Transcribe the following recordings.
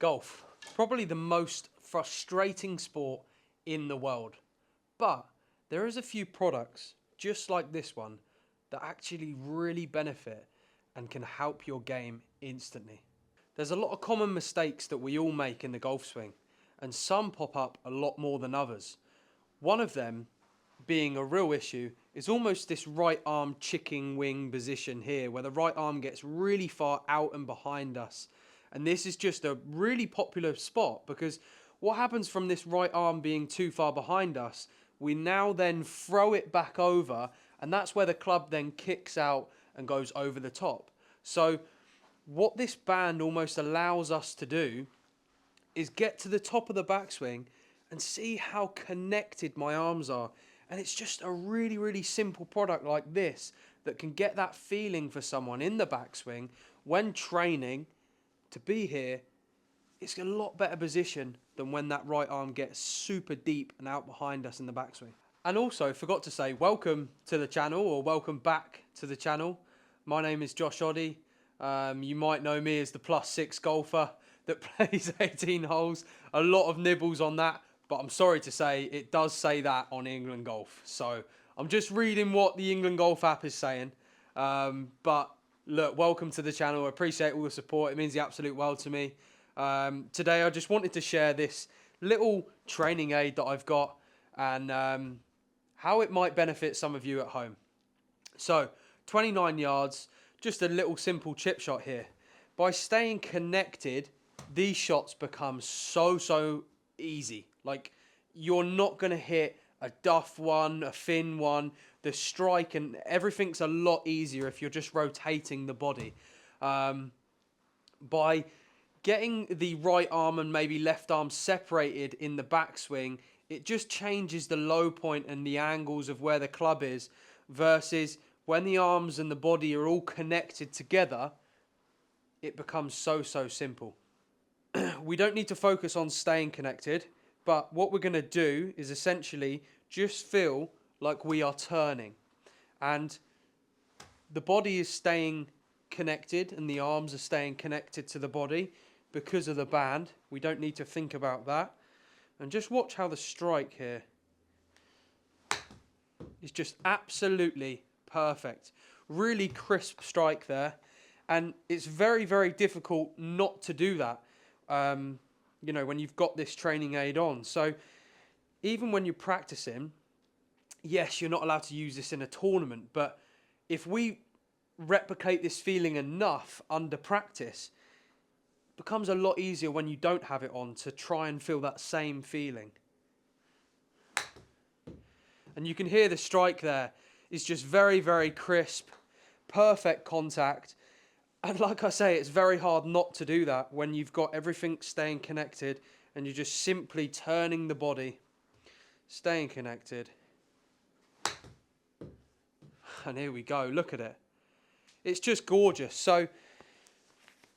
Golf, probably the most frustrating sport in the world. But there is a few products, just like this one, that actually really benefit and can help your game instantly. There's a lot of common mistakes that we all make in the golf swing, and some pop up a lot more than others. One of them being a real issue is almost this right arm chicken wing position here, where the right arm gets really far out and behind us. And this is just a really popular spot because what happens from this right arm being too far behind us, we now then throw it back over, and that's where the club then kicks out and goes over the top. So what this band almost allows us to do is get to the top of the backswing and see how connected my arms are. And it's just a really, really simple product like this that can get that feeling for someone in the backswing when training to be here. It's a lot better position than when that right arm gets super deep and out behind us in the backswing. And also, forgot to say, welcome to the channel, or welcome back to the channel. My name is Josh Oddie. You might know me as the +6 golfer that plays 18 holes. A lot of nibbles on that, but I'm sorry to say it does say that on England Golf. So I'm just reading what the England Golf app is saying. But look, welcome to the channel. I appreciate all the support. It means the absolute world to me. Today I just wanted to share this little training aid that I've got and how it might benefit some of you at home. So 29 yards, just a little simple chip shot here. By staying connected, these shots become so easy. Like, you're not going to hit a duff one, a thin one. The strike and everything's a lot easier if you're just rotating the body. By getting the right arm and maybe left arm separated in the backswing, it just changes the low point and the angles of where the club is, versus when the arms and the body are all connected together, it becomes so simple. We don't need to focus on staying connected, but what we're going to do is essentially just feel like we are turning. And the body is staying connected and the arms are staying connected to the body because of the band. We don't need to think about that. And just watch how the strike here is just absolutely perfect. Really crisp strike there. And it's very difficult not to do that, you know, when you've got this training aid on. So even when you're practicing, yes, you're not allowed to use this in a tournament, but if we replicate this feeling enough under practice, it becomes a lot easier when you don't have it on to try and feel that same feeling. And you can hear the strike there is just very crisp, perfect contact. And like I say, it's very hard not to do that when you've got everything staying connected and you're just simply turning the body, staying connected. And here we go, look at it. It's just gorgeous. So,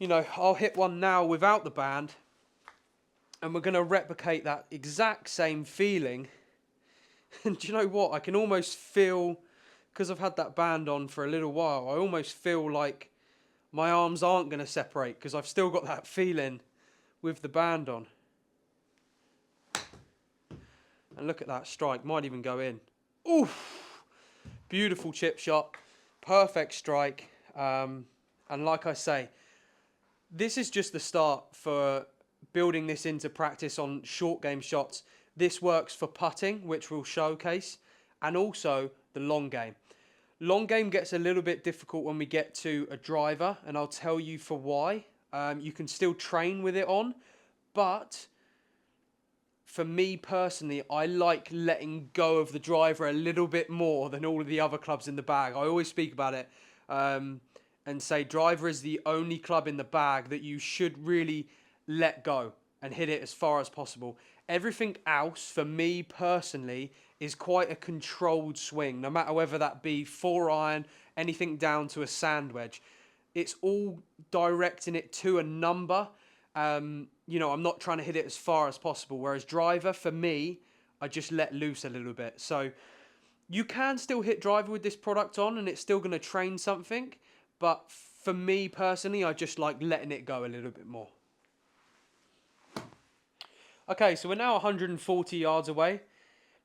you know, I'll hit one now without the band and we're going to replicate that exact same feeling. And do you know what? I can almost feel, because I've had that band on for a little while, I almost feel like my arms aren't going to separate because I've still got that feeling with the band on. And look at that strike, might even go in. Oof! Beautiful chip shot, perfect strike. And like I say, this is just the start for building this into practice on short game shots. This works for putting, which we'll showcase, and also the long game. Long game gets a little bit difficult when we get to a driver, and I'll tell you for why. You can still train with it on, but for me personally, I like letting go of the driver a little bit more than all of the other clubs in the bag. I always speak about it and say driver is the only club in the bag that you should really let go and hit it as far as possible. Everything else, for me personally, is quite a controlled swing, no matter whether that be 4-iron, anything down to a sand wedge. It's all directing it to a number. You know, I'm not trying to hit it as far as possible, whereas driver, for me, I just let loose a little bit. So you can still hit driver with this product on and it's still going to train something, but for me personally, I just like letting it go a little bit more. Okay, so we're now 140 yards away,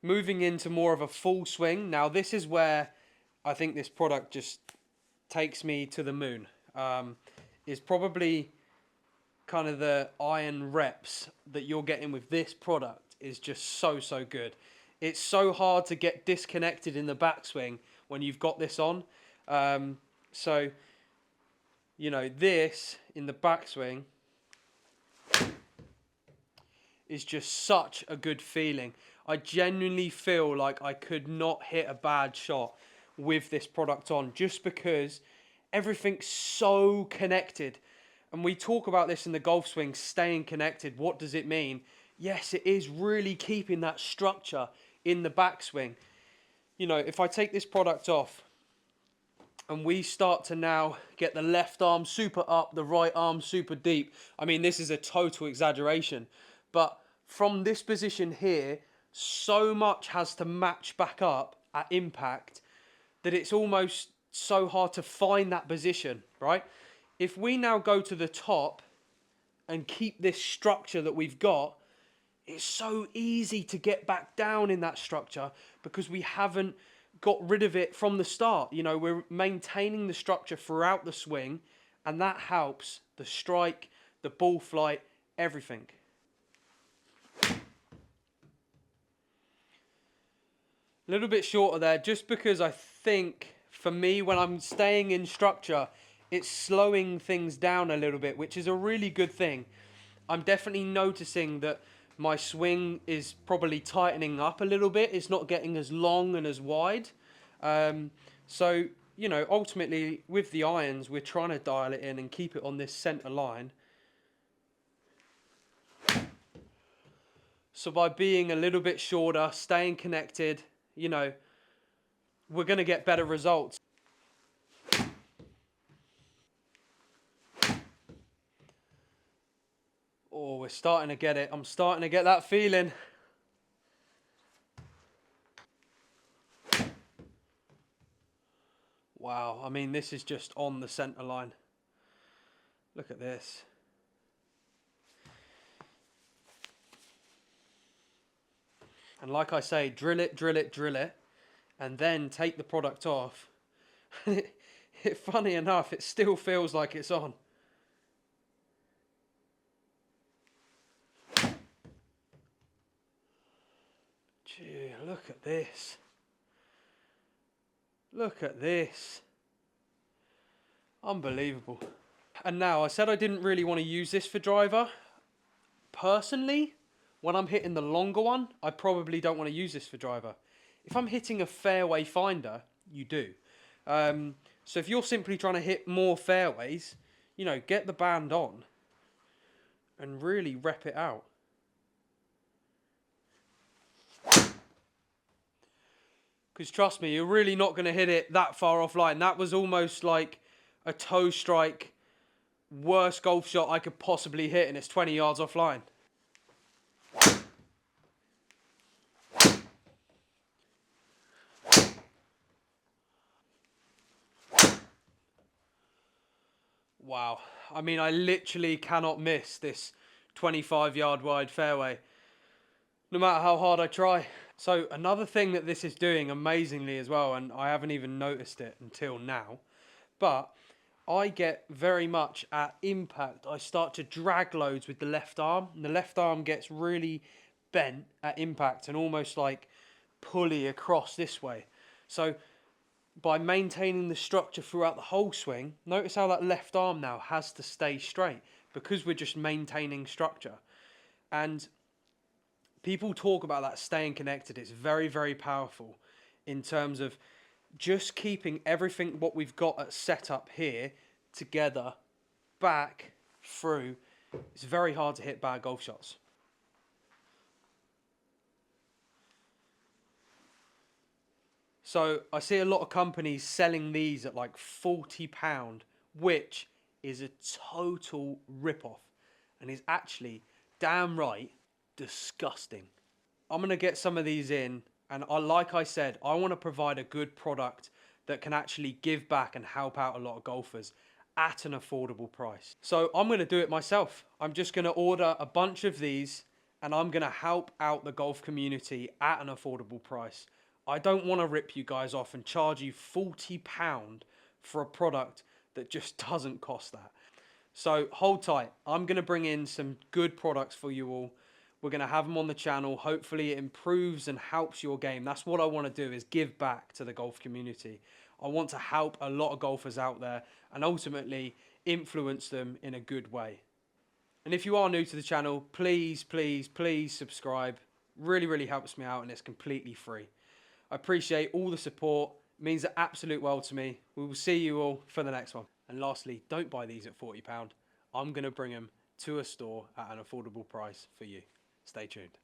moving into more of a full swing. Now this is where I think this product just takes me to the moon. Is probably kind of the iron reps that you're getting with this product is just so good. It's so hard to get disconnected in the backswing when you've got this on. So, you know, this in the backswing is just such a good feeling. I genuinely feel like I could not hit a bad shot with this product on, just because everything's so connected. And we talk about this in the golf swing, staying connected. What does it mean? Yes, it is really keeping that structure in the backswing. You know, if I take this product off and we start to now get the left arm super up, the right arm super deep. I mean, this is a total exaggeration, but from this position here, so much has to match back up at impact that it's almost so hard to find that position, right? If we now go to the top and keep this structure that we've got, it's so easy to get back down in that structure because we haven't got rid of it from the start. You know, we're maintaining the structure throughout the swing, and that helps the strike, the ball flight, everything. A little bit shorter there, just because I think, for me, when I'm staying in structure, it's slowing things down a little bit, which is a really good thing. I'm definitely noticing that my swing is probably tightening up a little bit. It's not getting as long and as wide. So, you know, ultimately, with the irons, we're trying to dial it in and keep it on this center line. So by being a little bit shorter, staying connected, you know, we're going to get better results. Oh, we're starting to get it. I'm starting to get that feeling. Wow, I mean, this is just on the center line. Look at this. And like I say, drill it, drill it, drill it, and then take the product off. Funny enough, it still feels like it's on. Gee, look at this. Look at this. Unbelievable. And now, I said I didn't really want to use this for driver. Personally, when I'm hitting the longer one, I probably don't want to use this for driver. If I'm hitting a fairway finder, you do. So if you're simply trying to hit more fairways, you know, get the band on and really rep it out. Because trust me, you're really not going to hit it that far offline. That was almost like a toe strike, worst golf shot I could possibly hit, and it's 20 yards offline. Wow. I mean, I literally cannot miss this 25-yard wide fairway, no matter how hard I try. So another thing that this is doing amazingly as well, and I haven't even noticed it until now, but I get very much at impact. I start to drag loads with the left arm, and the left arm gets really bent at impact and almost like pulley across this way. So by maintaining the structure throughout the whole swing, notice how that left arm now has to stay straight because we're just maintaining structure. And people talk about that staying connected. It's very powerful in terms of just keeping everything what we've got at setup here together, back, through. It's very hard to hit bad golf shots. So I see a lot of companies selling these at like £40, which is a total rip-off and is actually damn right disgusting. I'm going to get some of these in, and like I said, I want to provide a good product that can actually give back and help out a lot of golfers at an affordable price. So I'm going to do it myself. I'm just going to order a bunch of these and I'm going to help out the golf community at an affordable price. I don't want to rip you guys off and charge you £40 for a product that just doesn't cost that. So hold tight. I'm going to bring in some good products for you all. We're going to have them on the channel. Hopefully it improves and helps your game. That's what I want to do, is give back to the golf community. I want to help a lot of golfers out there and ultimately influence them in a good way. And if you are new to the channel, please, please, please subscribe. Really, really helps me out, and it's completely free. I appreciate all the support. It means the absolute world to me. We will see you all for the next one. And lastly, don't buy these at £40. I'm going to bring them to a store at an affordable price for you. Stay tuned.